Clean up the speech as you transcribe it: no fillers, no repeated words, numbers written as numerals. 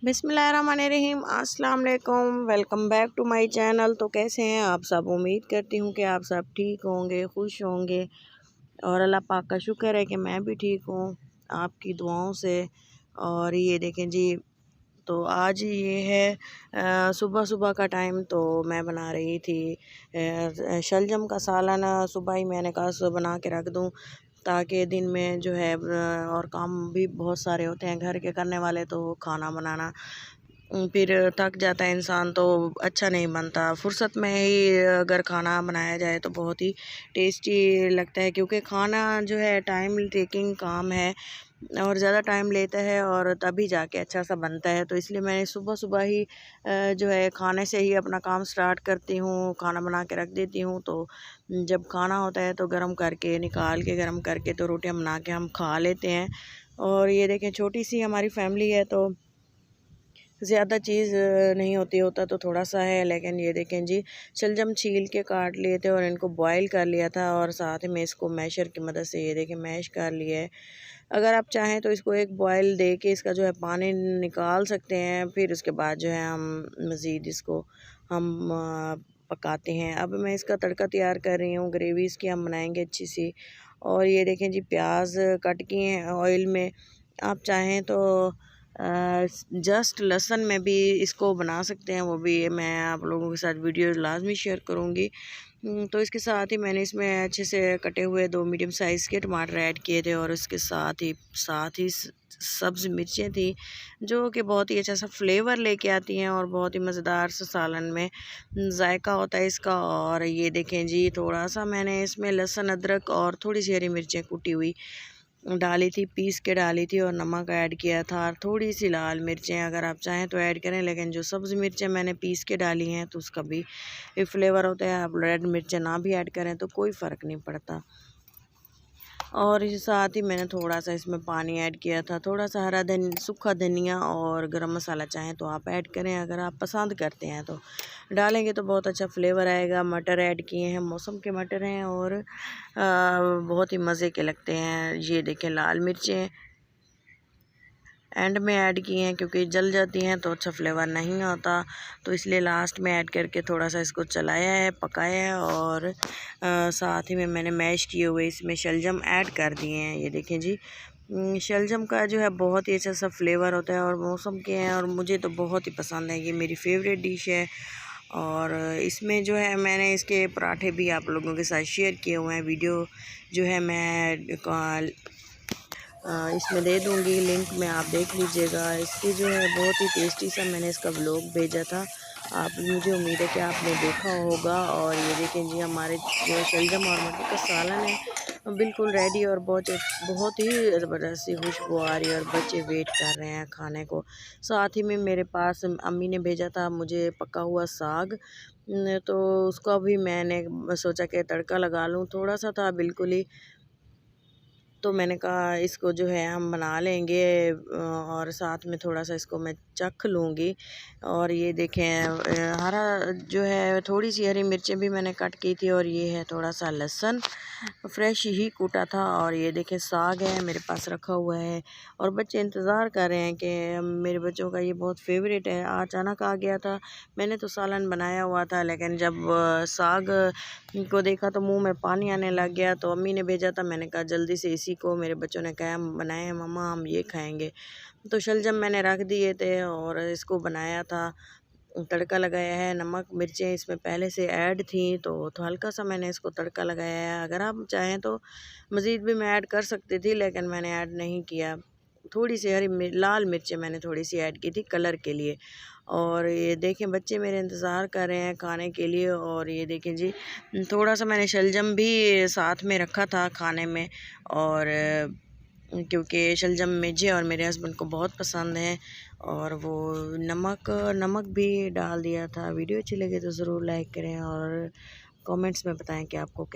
बिस्मिल्लाहिर्रहमानिर्रहीम, अस्सलाम वालेकुम। Welcome back to my channel. तो कैसे हैं आप सब? उम्मीद करती हूँ कि आप सब ठीक होंगे, खुश होंगे और अल्लाह पाक का शुक्र है कि मैं भी ठीक हूँ आपकी दुआओं से। और ये देखें जी, तो आज ये है सुबह सुबह का टाइम। तो मैं बना रही थी शलजम का सालन। सुबह ही मैंने कहा सुबह बना के रख दूँ ताकि दिन में जो है और काम भी बहुत सारे होते हैं घर के करने वाले, तो खाना बनाना फिर थक जाता है इंसान, तो अच्छा नहीं बनता। फुर्सत में ही अगर खाना बनाया जाए तो बहुत ही टेस्टी लगता है, क्योंकि खाना जो है टाइम टेकिंग काम है और ज़्यादा टाइम लेता है और तभी जाके अच्छा सा बनता है। तो इसलिए मैंने सुबह सुबह ही जो है खाने से ही अपना काम स्टार्ट करती हूँ, खाना बना के रख देती हूँ। तो जब खाना होता है तो गरम करके निकाल के गरम करके तो रोटियां बना के हम खा लेते हैं। और ये देखें, छोटी सी हमारी फैमिली है तो ज़्यादा चीज़ नहीं होता तो थोड़ा सा है। लेकिन ये देखें जी, शलजम छील के काट लिए थे और इनको बॉईल कर लिया था और साथ में इसको मैशर की मदद से ये देखें मैश कर लिया है। अगर आप चाहें तो इसको एक बॉयल दे के इसका जो है पानी निकाल सकते हैं, फिर उसके बाद जो है हम मज़ीद इसको हम पकाते हैं। अब मैं इसका तड़का तैयार कर रही हूँ, ग्रेवी इसकी हम बनाएंगे अच्छी सी। और ये देखें जी, प्याज कट किए हैं ऑयल में। आप चाहें तो जस्ट लहसुन में भी इसको बना सकते हैं, वो भी मैं आप लोगों के साथ वीडियो लाजमी शेयर करूँगी। तो इसके साथ ही मैंने इसमें अच्छे से कटे हुए 2 मीडियम साइज़ के टमाटर ऐड किए थे और इसके साथ ही सब्ज़ मिर्चें थी, जो कि बहुत ही अच्छा सा फ्लेवर लेके आती हैं और बहुत ही मज़ेदार सा सालन में जायका होता है इसका। और ये देखें जी, थोड़ा सा मैंने इसमें लहसुन अदरक और थोड़ी सी हरी मिर्चें कुटी हुई डाली थी, पीस के डाली थी और नमक ऐड किया था और थोड़ी सी लाल मिर्चें अगर आप चाहें तो ऐड करें, लेकिन जो सब्ज़ मिर्चें मैंने पीस के डाली हैं तो उसका भी एक फ्लेवर होता है। आप रेड मिर्चें ना भी ऐड करें तो कोई फ़र्क नहीं पड़ता। और इस साथ ही मैंने थोड़ा सा इसमें पानी ऐड किया था, थोड़ा सा सूखा धनिया और गरम मसाला चाहें तो आप ऐड करें, अगर आप पसंद करते हैं तो डालेंगे तो बहुत अच्छा फ्लेवर आएगा। मटर ऐड किए हैं, मौसम के मटर हैं और बहुत ही मज़े के लगते हैं। ये देखें, लाल मिर्चें एंड में ऐड किए हैं क्योंकि जल जाती हैं तो अच्छा फ्लेवर नहीं होता, तो इसलिए लास्ट में ऐड करके थोड़ा सा इसको चलाया है, पकाया है। और साथ ही में मैंने मैश किए हुए इसमें शलजम ऐड कर दिए हैं। ये देखें जी, शलजम का जो है बहुत ही अच्छा सा फ्लेवर होता है और मौसम के हैं और मुझे तो बहुत ही पसंद है, ये मेरी फेवरेट डिश है। और इसमें जो है मैंने इसके पराठे भी आप लोगों के साथ शेयर किए हुए हैं, वीडियो जो है मैं इसमें दे दूँगी लिंक में, आप देख लीजिएगा। इसकी जो है बहुत ही टेस्टी सा मैंने इसका व्लॉग भेजा था, आप मुझे उम्मीद है कि आपने देखा होगा। और ये देखें जी, हमारे जो शलजम और मटर का सालन है बिल्कुल रेडी और बहुत ही ज़बरदस्त सी खुशबू आ रही है और बच्चे वेट कर रहे हैं खाने को। साथ ही में मेरे पास अम्मी ने भेजा था मुझे पका हुआ साग, तो उसका भी मैंने सोचा कि तड़का लगा लूँ, थोड़ा सा था बिल्कुल ही, तो मैंने कहा इसको जो है हम बना लेंगे और साथ में थोड़ा सा इसको मैं चख लूँगी। और ये देखें, हरा जो है थोड़ी सी हरी मिर्चें भी मैंने कट की थी और ये है थोड़ा सा लहसुन फ्रेश ही कूटा था। और ये देखें, साग है मेरे पास रखा हुआ है और बच्चे इंतज़ार कर रहे हैं कि मेरे बच्चों का ये बहुत फेवरेट है। अचानक आ गया था, मैंने तो सालन बनाया हुआ था, लेकिन जब साग को देखा तो मुंह में पानी आने लग गया। तो अम्मी ने भेजा था, मैंने कहा जल्दी से इसी को, मेरे बच्चों ने कहा हम बनाए हैं मम्मा, हम ये खाएंगे। तो शलजम मैंने रख दिए थे और इसको बनाया था, तड़का लगाया है। नमक मिर्चें इसमें पहले से ऐड थी तो हल्का सा मैंने इसको तड़का लगाया है। अगर आप चाहें तो मज़ीद भी मैं ऐड कर सकती थी, लेकिन मैंने ऐड नहीं किया। थोड़ी सी लाल मिर्चें मैंने थोड़ी सी ऐड की थी कलर के लिए। और ये देखें, बच्चे मेरे इंतज़ार कर रहे हैं खाने के लिए। और ये देखें जी, थोड़ा सा मैंने शलजम भी साथ में रखा था खाने में, और क्योंकि शलजम मुझे और मेरे हस्बैंड को बहुत पसंद है। और वो नमक भी डाल दिया था। वीडियो अच्छी लगे तो ज़रूर लाइक करें और कमेंट्स में बताएं कि आपको कैसे